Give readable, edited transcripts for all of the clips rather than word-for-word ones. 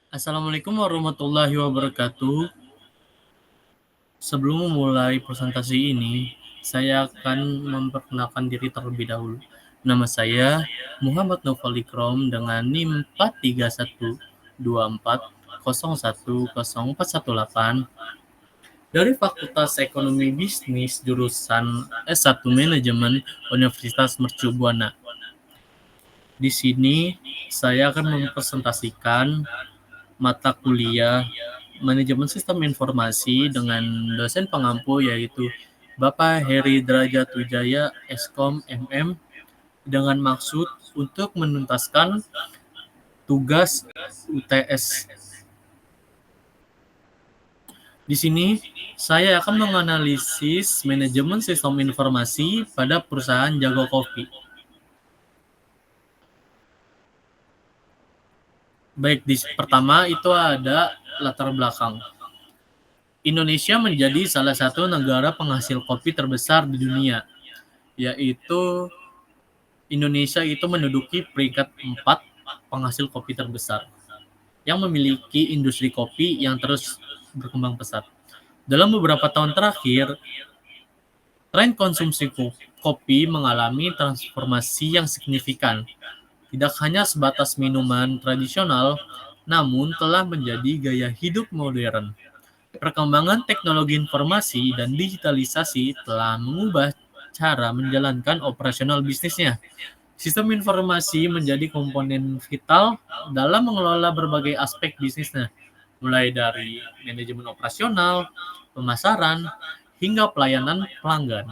Assalamualaikum warahmatullahi wabarakatuh. Sebelum memulai presentasi ini, saya akan memperkenalkan diri terlebih dahulu. Nama saya Muhammad Naufal Ikrom dengan NIM 43124010418 dari Fakultas Ekonomi Bisnis jurusan S1 Manajemen Universitas Mercu Buana. Di sini saya akan mempresentasikan mata kuliah Manajemen Sistem Informasi dengan dosen pengampu yaitu Bapak Heri Derajat Wijaya Eskom MM dengan maksud untuk menuntaskan tugas UTS. Di sini saya akan menganalisis manajemen sistem informasi pada perusahaan Jago Kopi. Baik, pertama itu ada latar belakang. Indonesia menjadi salah satu negara penghasil kopi terbesar di dunia, yaitu Indonesia itu menduduki peringkat 4 penghasil kopi terbesar yang memiliki industri kopi yang terus berkembang pesat. Dalam beberapa tahun terakhir, tren konsumsi kopi mengalami transformasi yang signifikan. Tidak hanya sebatas minuman tradisional, namun telah menjadi gaya hidup modern. Perkembangan teknologi informasi dan digitalisasi telah mengubah cara menjalankan operasional bisnisnya. Sistem informasi menjadi komponen vital dalam mengelola berbagai aspek bisnisnya, mulai dari manajemen operasional, pemasaran, hingga pelayanan pelanggan.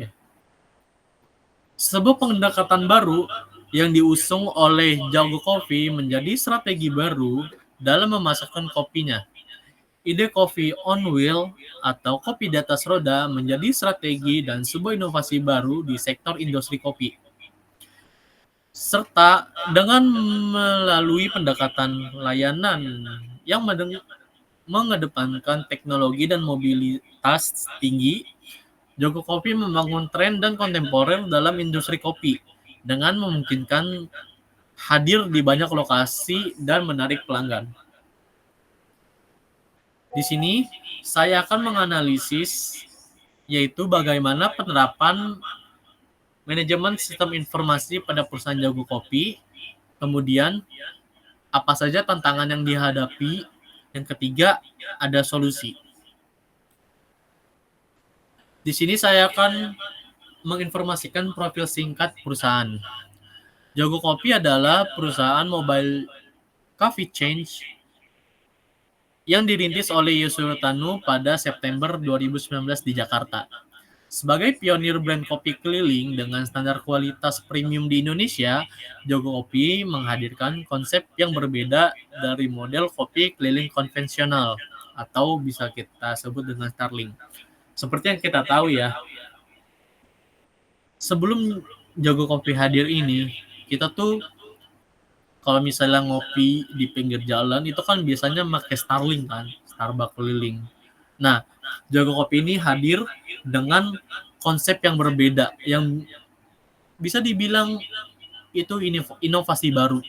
Ya. Sebuah pendekatan baru yang diusung oleh Jago Coffee menjadi strategi baru dalam memasarkan kopinya. Ide Coffee on Wheel atau kopi di atas roda menjadi strategi dan sebuah inovasi baru di sektor industri kopi. Serta dengan melalui pendekatan layanan yang mengedepankan teknologi dan mobilitas tinggi, Joko Kopi membangun tren dan kontemporer dalam industri kopi dengan memungkinkan hadir di banyak lokasi dan menarik pelanggan. Di sini saya akan menganalisis yaitu bagaimana penerapan manajemen sistem informasi pada perusahaan Jago Kopi, kemudian apa saja tantangan yang dihadapi, yang ketiga ada solusi. Di sini saya akan menginformasikan profil singkat perusahaan. Jago Kopi adalah perusahaan mobile coffee chain yang dirintis oleh Yusuf Tanu pada September 2019 di Jakarta. Sebagai pionir brand kopi keliling dengan standar kualitas premium di Indonesia, Jogo Kopi menghadirkan konsep yang berbeda dari model kopi keliling konvensional atau bisa kita sebut dengan Starling. Seperti yang kita tahu ya, sebelum Jogo Kopi hadir ini, kita tuh kalau misalnya ngopi di pinggir jalan itu kan biasanya pakai Starling kan, Starbucks keliling. Nah, Jogo Kopi ini hadir dengan konsep yang berbeda, yang bisa dibilang itu inovasi baru.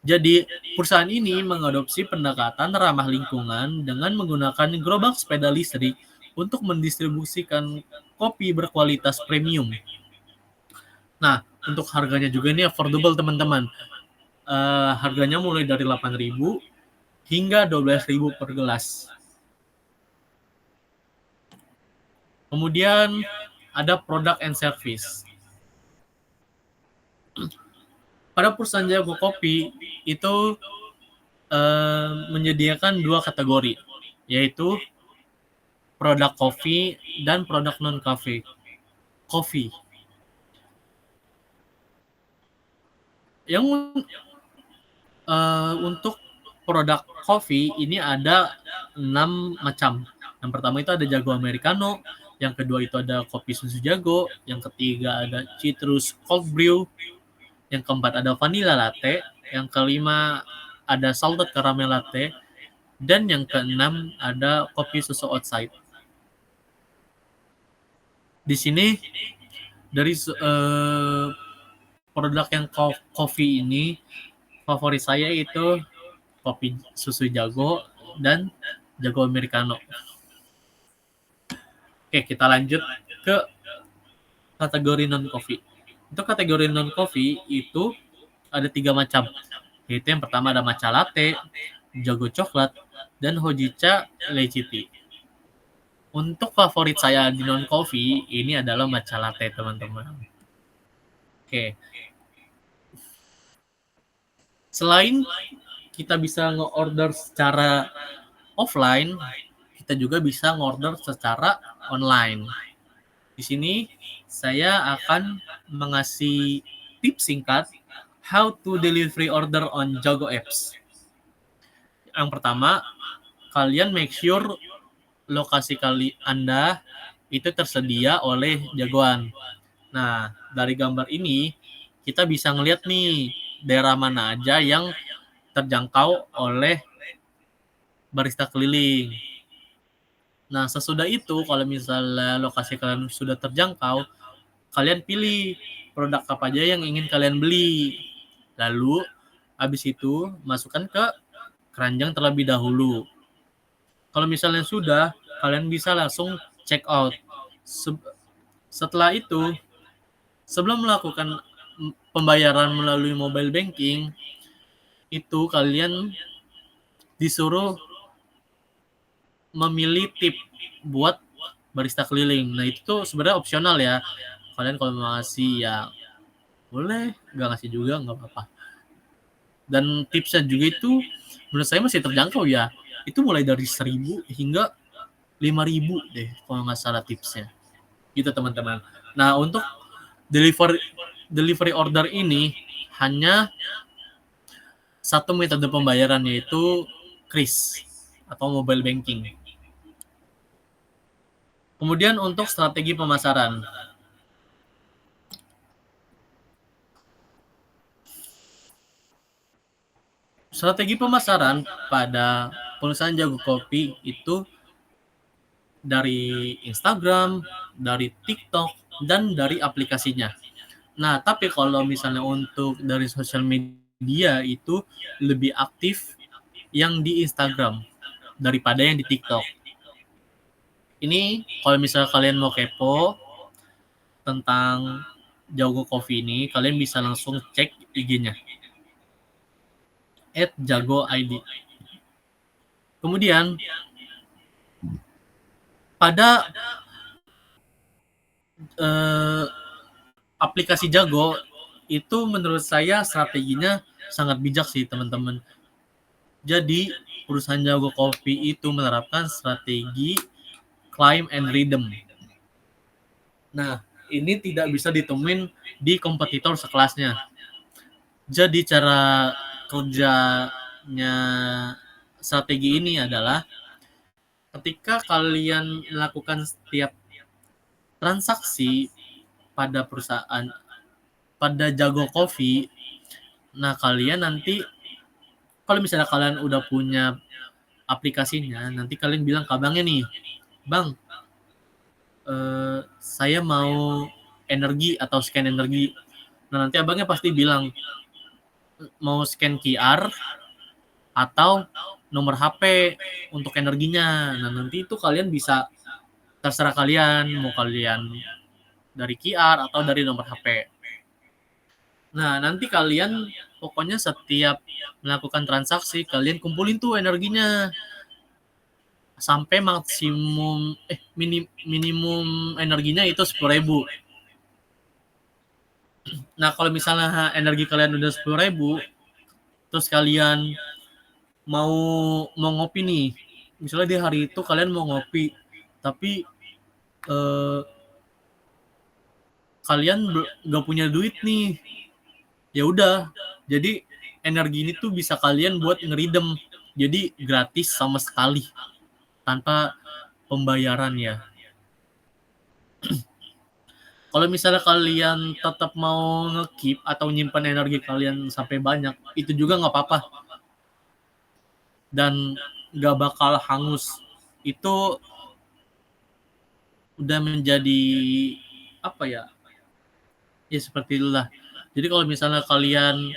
Jadi, perusahaan ini mengadopsi pendekatan ramah lingkungan dengan menggunakan gerobak sepeda listrik untuk mendistribusikan kopi berkualitas premium. Nah, untuk harganya juga ini affordable teman-teman. Harganya mulai dari 8.000 hingga 12.000 per gelas. Kemudian ada product and service. Pada perusahaan Jago Kopi itu menyediakan dua kategori, yaitu produk kopi dan produk non kopi. Yang untuk produk kopi ini ada 6 macam. Yang pertama itu ada Jago Americano, yang kedua itu ada kopi susu Jago, yang ketiga ada citrus cold brew, yang keempat ada vanilla latte, yang kelima ada salted caramel latte, dan yang keenam ada kopi susu outside. Di sini dari produk yang kopi ini favorit saya itu kopi susu jago dan jago americano. Oke, kita lanjut ke kategori non coffee. Untuk kategori non coffee itu ada 3 macam. Yaitu yang pertama ada matcha latte, jago coklat, dan hojicha lychee tea. Untuk favorit saya di non coffee ini adalah matcha latte, teman-teman. Oke. Selain kita bisa nge-order secara offline, kita juga bisa nge-order secara online. Di sini saya akan mengasih tips singkat how to delivery order on Jago apps. Yang pertama, kalian make sure lokasi Anda itu tersedia oleh jagoan. Nah, dari gambar ini kita bisa ngeliat nih daerah mana aja yang terjangkau oleh barista keliling. Nah, sesudah itu kalau misalnya lokasi kalian sudah terjangkau, kalian pilih produk apa aja yang ingin kalian beli. Lalu habis itu masukkan ke keranjang terlebih dahulu. Kalau misalnya sudah, kalian bisa langsung check out. Setelah itu, sebelum melakukan pembayaran melalui mobile banking, itu kalian disuruh memilih tip buat barista keliling. Nah, itu tuh sebenarnya opsional ya. Kalian kalau mau ngasih ya boleh, nggak ngasih juga nggak apa-apa. Dan tipsnya juga itu menurut saya masih terjangkau ya. Itu mulai dari 1.000 hingga 5.000 deh kalau nggak salah tipsnya. Gitu teman-teman. Nah, untuk delivery order ini hanya satu metode pembayaran, yaitu kris atau mobile banking. Kemudian untuk strategi pemasaran. Strategi pemasaran pada perusahaan Jago Kopi itu dari Instagram, dari TikTok, dan dari aplikasinya. Nah, tapi kalau misalnya untuk dari sosial media itu lebih aktif yang di Instagram daripada yang di TikTok. Ini kalau misalnya kalian mau kepo tentang Jago Coffee ini, kalian bisa langsung cek IG-nya @jagoid. Kemudian pada aplikasi Jago itu menurut saya strateginya sangat bijak sih teman-teman. Jadi perusahaan Jago Kopi itu menerapkan strategi climb and rhythm. Nah, ini tidak bisa ditemuin di kompetitor sekelasnya. Jadi cara kerjanya strategi ini adalah ketika kalian melakukan setiap transaksi pada perusahaan, pada Jago Coffee, nah kalian nanti kalau misalnya kalian udah punya aplikasinya, nanti kalian bilang ke abangnya nih, bang, saya mau energi atau scan energi. Nah, nanti abangnya pasti bilang mau scan QR atau nomor HP untuk energinya. Nah, nanti itu kalian bisa terserah kalian mau kalian dari QR atau dari nomor HP. Nah, nanti kalian pokoknya setiap melakukan transaksi kalian kumpulin tuh energinya sampai maksimum minimum energinya itu 10.000. Nah, kalau misalnya energi kalian udah 10.000, terus kalian mau ngopi nih, misalnya di hari itu kalian mau ngopi, tapi kalian nggak punya duit nih, ya udah, jadi energi ini tuh bisa kalian buat ngeridem, jadi gratis sama sekali tanpa pembayaran ya. Kalau misalnya kalian tetap mau nge-keep atau nyimpan energi kalian sampai banyak, itu juga nggak apa-apa. Dan nggak bakal hangus. Itu udah menjadi apa ya? Ya seperti itulah. Jadi kalau misalnya kalian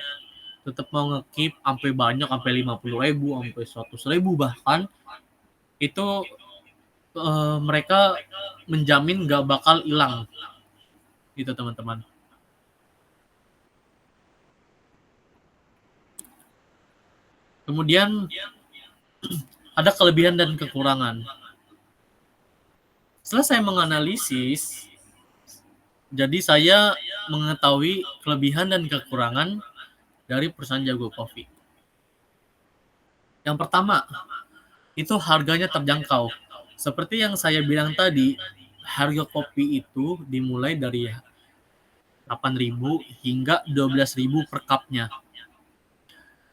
tetap mau nge-keep sampai banyak, sampai 50.000, sampai 100.000 bahkan, itu mereka menjamin nggak bakal hilang, gitu teman-teman. Kemudian ada kelebihan dan kekurangan. Setelah saya menganalisis, jadi saya mengetahui kelebihan dan kekurangan dari perusahaan Jago Coffee. Yang pertama, itu harganya terjangkau. Seperti yang saya bilang tadi, harga kopi itu dimulai dari 8.000 hingga 12.000 per cupnya.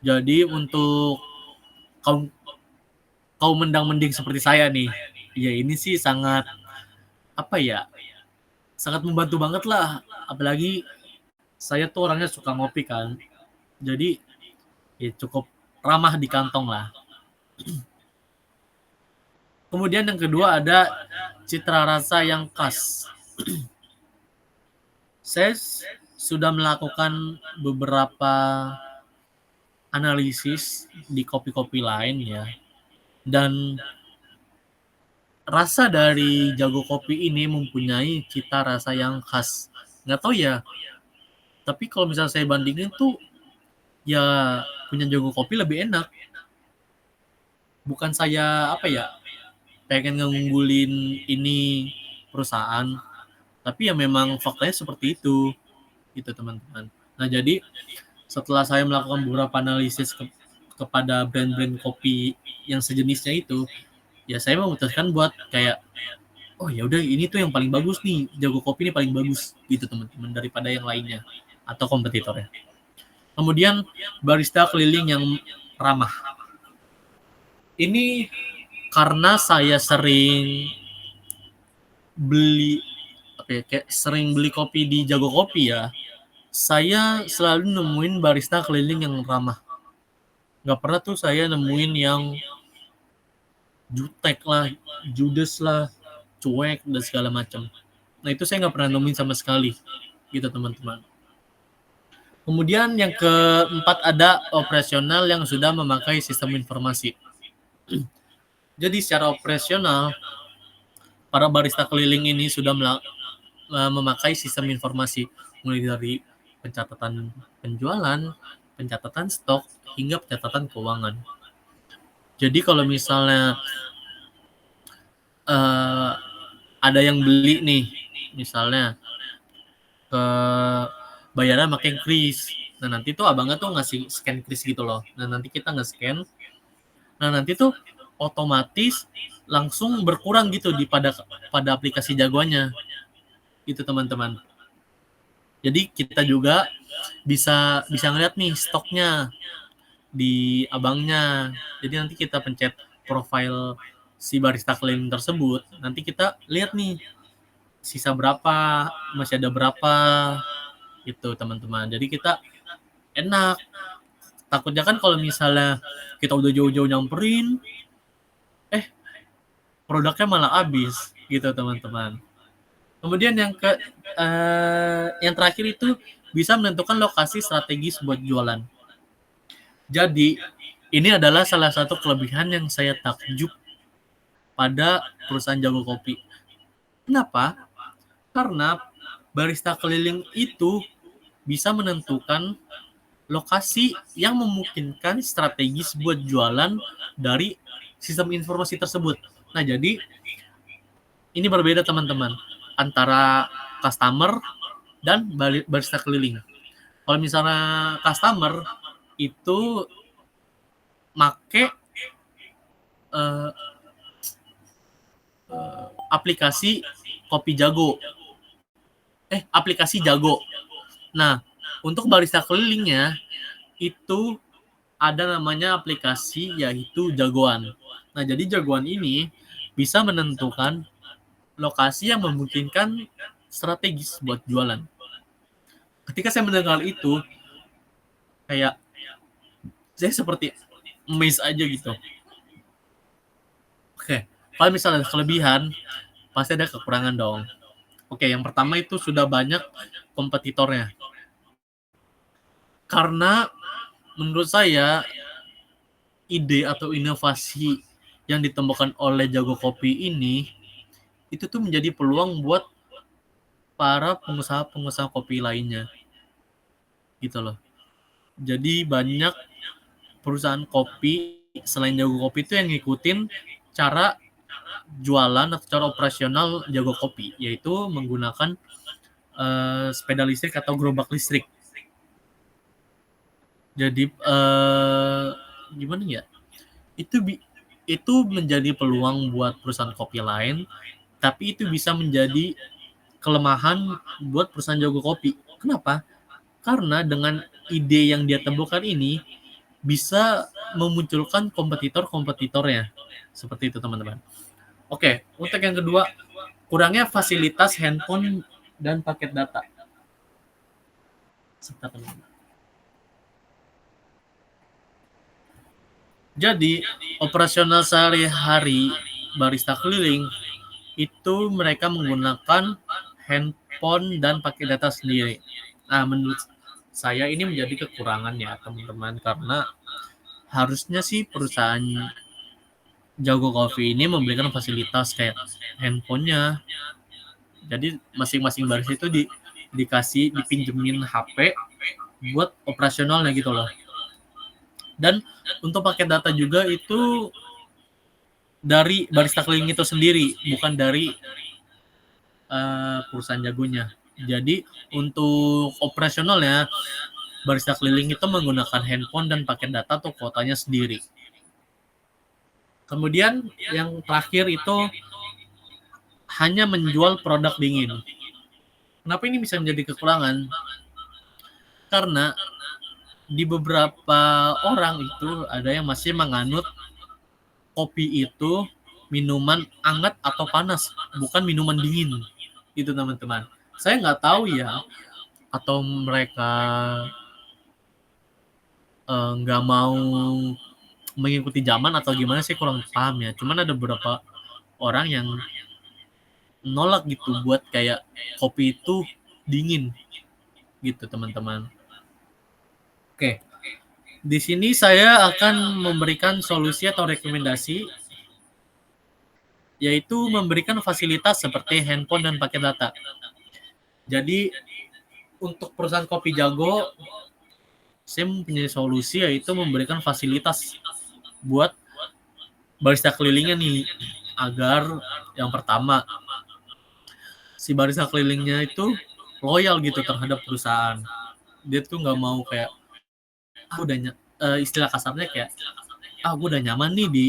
Jadi untuk kaum kaum mendang-mending seperti saya nih, ya ini sih sangat apa ya? Sangat membantu banget lah. Apalagi saya tuh orangnya suka ngopi kan. Jadi ya cukup ramah di kantong lah. Kemudian yang kedua ada citra rasa yang khas. Saya sudah melakukan beberapa analisis di kopi-kopi lain ya. Dan rasa dari Jago Kopi ini mempunyai cita rasa yang khas. Nggak tahu ya, tapi kalau misalnya saya bandingin tuh ya punya Jago Kopi lebih enak. Bukan saya apa ya, pengen ngunggulin ini perusahaan, tapi ya memang faktanya seperti itu gitu teman-teman. Nah jadi setelah saya melakukan beberapa analisis kepada brand-brand kopi yang sejenisnya itu, ya saya memutuskan buat kayak oh ya udah ini tuh yang paling bagus nih, Jago Kopi ini paling bagus gitu teman-teman daripada yang lainnya atau kompetitornya. Kemudian barista keliling yang ramah. Ini karena saya sering beli kayak sering beli kopi di Jago Kopi ya. Saya selalu nemuin barista keliling yang ramah. Nggak pernah tuh saya nemuin yang jutek lah, judes lah, cuek dan segala macam. Nah itu saya nggak pernah nemuin sama sekali, gitu teman-teman. Kemudian yang keempat ada operasional yang sudah memakai sistem informasi. Jadi secara operasional, para barista keliling ini sudah memakai sistem informasi mulai dari pencatatan penjualan, pencatatan stok, hingga pencatatan keuangan. Jadi kalau misalnya ada yang beli nih, misalnya ke bayaran pakai kris. Nah nanti tuh abangnya tuh ngasih scan kris gitu loh. Nah nanti kita nge-scan. Nah nanti tuh otomatis langsung berkurang gitu pada aplikasi jagoannya. Gitu teman-teman. Jadi kita juga bisa ngeliat nih stoknya di abangnya. Jadi nanti kita pencet profile si barista keliling tersebut. Nanti kita lihat nih sisa berapa, masih ada berapa gitu teman-teman. Jadi kita enak. Takutnya kan kalau misalnya kita udah jauh-jauh nyamperin, produknya malah habis gitu teman-teman. Kemudian yang terakhir itu bisa menentukan lokasi strategis buat jualan. Jadi ini adalah salah satu kelebihan yang saya takjub pada perusahaan Jago Kopi. Kenapa? Karena barista keliling itu bisa menentukan lokasi yang memungkinkan strategis buat jualan dari sistem informasi tersebut. Nah, jadi ini berbeda teman-teman antara customer dan barista keliling. Kalau misalnya customer itu make aplikasi Kopi Jago. Aplikasi Jago. Nah, untuk barista kelilingnya itu ada namanya aplikasi yaitu Jagoan. Nah, jadi Jagoan ini bisa menentukan lokasi yang memungkinkan strategis buat jualan. Ketika saya mendengar itu, kayak saya seperti amazed aja gitu. Oke, kalau misalnya kelebihan, pasti ada kekurangan dong. Oke, yang pertama itu sudah banyak kompetitornya. Karena menurut saya ide atau inovasi yang ditemukan oleh Jago Kopi ini itu tuh menjadi peluang buat para pengusaha-pengusaha kopi lainnya gitu loh. Jadi banyak perusahaan kopi selain Jago Kopi itu yang ngikutin cara jualan atau cara operasional Jago Kopi, yaitu menggunakan sepeda listrik atau gerobak listrik. Jadi gimana ya? Itu menjadi peluang buat perusahaan kopi lain, tapi itu bisa menjadi kelemahan buat perusahaan Jago Kopi. Kenapa? Karena dengan ide yang dia temukan ini bisa memunculkan kompetitor-kompetitornya. Seperti itu, teman-teman. Oke, untuk yang kedua, kurangnya fasilitas handphone dan paket data. Sebentar, teman-teman. Jadi, operasional sehari-hari barista keliling itu mereka menggunakan handphone dan pakai data sendiri. Nah, menurut saya ini menjadi kekurangan ya, teman-teman, karena harusnya sih perusahaan Jago Coffee ini memberikan fasilitas kayak handphonenya. Jadi masing-masing barista itu dikasih dipinjemin HP buat operasionalnya gitu loh. Dan untuk paket data juga itu dari barista keliling itu sendiri, bukan dari perusahaan jagonya. Jadi untuk operasionalnya barista keliling itu menggunakan handphone dan paket data atau kuotanya sendiri. Kemudian yang terakhir itu hanya menjual produk dingin. Kenapa ini bisa menjadi kekurangan? Karena di beberapa orang itu ada yang masih menganut kopi itu minuman hangat atau panas, bukan minuman dingin. Itu teman-teman. Saya nggak tahu ya, atau mereka nggak mau mengikuti zaman atau gimana sih kurang paham ya. Cuman ada beberapa orang yang nolak gitu buat kayak kopi itu dingin gitu teman-teman. Oke, di sini saya akan memberikan solusi atau rekomendasi, yaitu memberikan fasilitas seperti handphone dan paket data. Jadi untuk perusahaan Kopi Jago, saya mempunyai solusi yaitu memberikan fasilitas buat barista kelilingnya nih, agar yang pertama si barista kelilingnya itu loyal gitu terhadap perusahaan. Dia tuh nggak mau kayak istilah kasarnya kayak gue udah nyaman nih di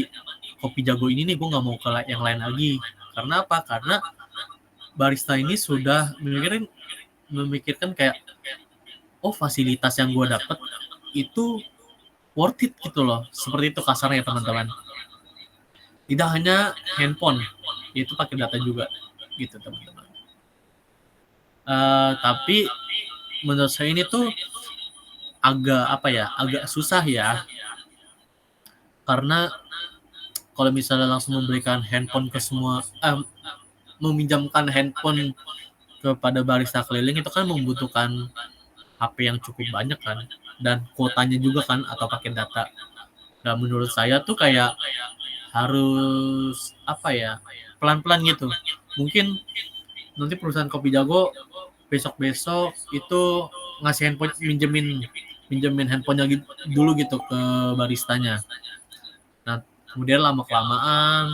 Kopi Jago ini nih, gue nggak mau ke yang lain lagi. Karena apa? Karena barista ini sudah memikirkan kayak fasilitas yang gue dapet itu worth it gitu loh. Seperti itu kasarnya teman-teman. Tidak hanya handphone, itu pakai data juga gitu teman-teman. Tapi menurut saya ini tuh agak susah ya, karena kalau misalnya langsung memberikan handphone ke semua, meminjamkan handphone kepada barista keliling itu kan membutuhkan HP yang cukup banyak kan, dan kuotanya juga kan atau pakai data. Dan menurut saya tuh kayak harus pelan-pelan gitu. Mungkin nanti perusahaan Kopi Jago besok-besok itu ngasih handphone, minjemin handphonenya dulu gitu ke baristanya. Nah, kemudian lama-kelamaan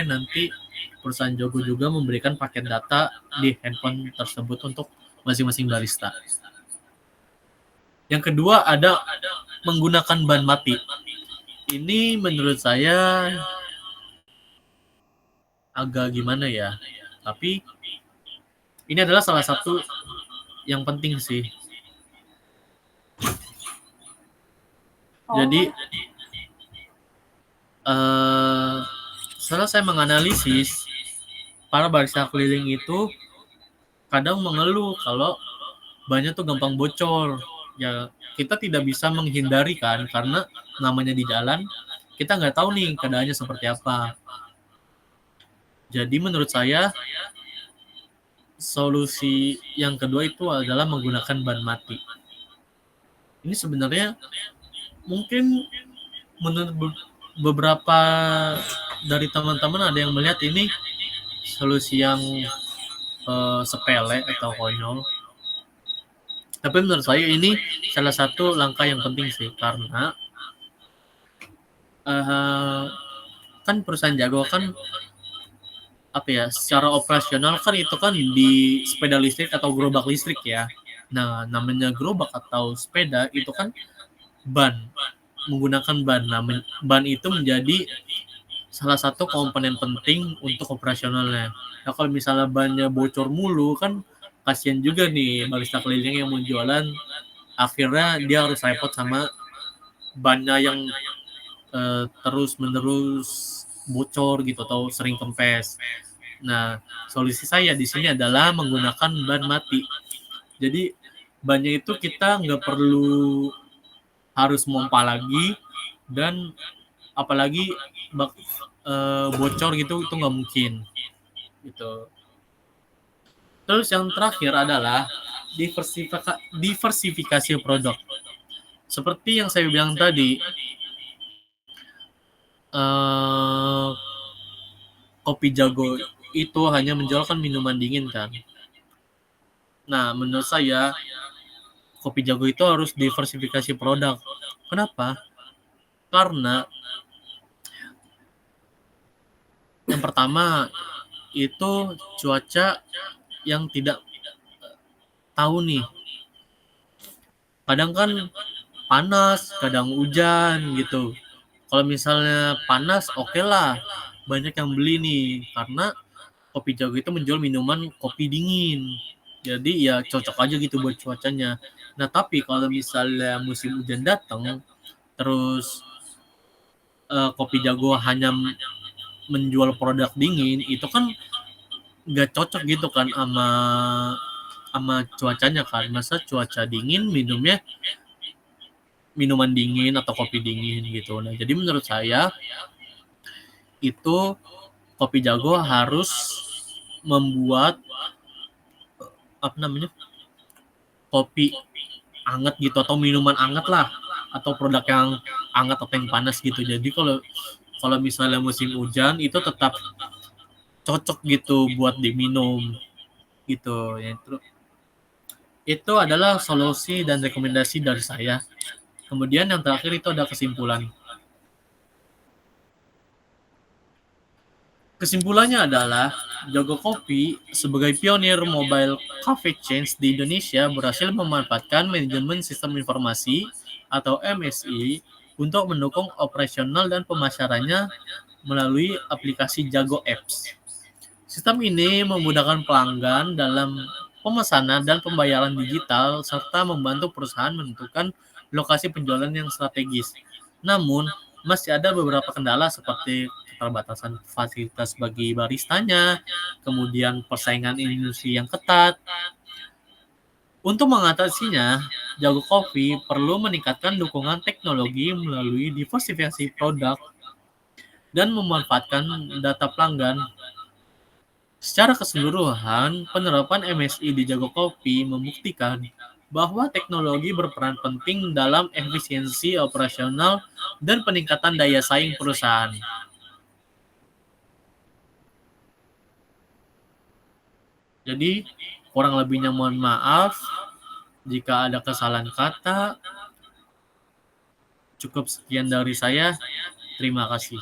nanti perusahaan Jago juga memberikan paket data di handphone tersebut untuk masing-masing barista. Yang kedua ada menggunakan ban mati. Ini menurut saya agak gimana ya, tapi ini adalah salah satu yang penting sih. Jadi setelah saya menganalisis, para barista keliling itu kadang mengeluh kalau bannya tuh gampang bocor. Ya kita tidak bisa menghindari kan, karena namanya di jalan kita nggak tahu nih keadaannya seperti apa. Jadi menurut saya solusi yang kedua itu adalah menggunakan ban mati. Ini sebenarnya mungkin menurut beberapa dari teman-teman ada yang melihat ini solusi yang sepele atau konyol. Tapi menurut saya ini salah satu langkah yang penting sih, karena kan perusahaan Jago kan apa ya, secara operasional kan itu kan di sepeda listrik atau gerobak listrik ya. Nah, namanya gerobak atau sepeda itu kan ban, menggunakan ban. Nah, ban itu menjadi salah satu komponen penting untuk operasionalnya. Nah, kalau misalnya bannya bocor mulu kan kasihan juga nih barista keliling yang mau jualan, akhirnya dia harus repot sama bannya yang terus menerus bocor gitu atau sering kempes. Nah, solusi saya di sini adalah menggunakan ban mati. Jadi bannya itu kita nggak perlu harus mompa lagi, dan apalagi bocor gitu itu nggak mungkin gitu. Terus yang terakhir adalah diversifikasi produk. Seperti yang saya bilang tadi, eh, kopi Jago itu hanya menjualkan minuman dingin kan. Nah, menurut saya kopi Jago itu harus diversifikasi produk. Kenapa? Karena yang pertama itu cuaca yang tidak tahu nih. Kadang kan panas, kadang hujan gitu. Kalau misalnya panas, oke lah, banyak yang beli nih karena kopi Jago itu menjual minuman kopi dingin. Jadi ya cocok aja gitu buat cuacanya. Nah, tapi kalau misalnya musim hujan datang, terus kopi Jago hanya menjual produk dingin, itu kan nggak cocok gitu kan sama sama cuacanya kan. Masa cuaca dingin minumnya minuman dingin atau kopi dingin gitu. Nah, jadi menurut saya itu kopi Jago harus membuat apa namanya, kopi anget gitu atau minuman anget lah, atau produk yang anget atau yang panas gitu. Jadi kalau kalau misalnya musim hujan itu tetap cocok gitu buat diminum gitu ya. Itu adalah solusi dan rekomendasi dari saya. Kemudian yang terakhir itu ada kesimpulan. Kesimpulannya adalah Jago Kopi sebagai pionir mobile cafe chains di Indonesia berhasil memanfaatkan manajemen sistem informasi atau MSI untuk mendukung operasional dan pemasarannya melalui aplikasi Jago Apps. Sistem ini memudahkan pelanggan dalam pemesanan dan pembayaran digital serta membantu perusahaan menentukan lokasi penjualan yang strategis. Namun, masih ada beberapa kendala seperti keterbatasan fasilitas bagi baristanya, kemudian persaingan industri yang ketat. Untuk mengatasinya, Jago Coffee perlu meningkatkan dukungan teknologi melalui diversifikasi produk dan memanfaatkan data pelanggan. Secara keseluruhan, penerapan MSI di Jago Kopi membuktikan bahwa teknologi berperan penting dalam efisiensi operasional dan peningkatan daya saing perusahaan. Jadi, kurang lebihnya mohon maaf jika ada kesalahan kata. Cukup sekian dari saya. Terima kasih.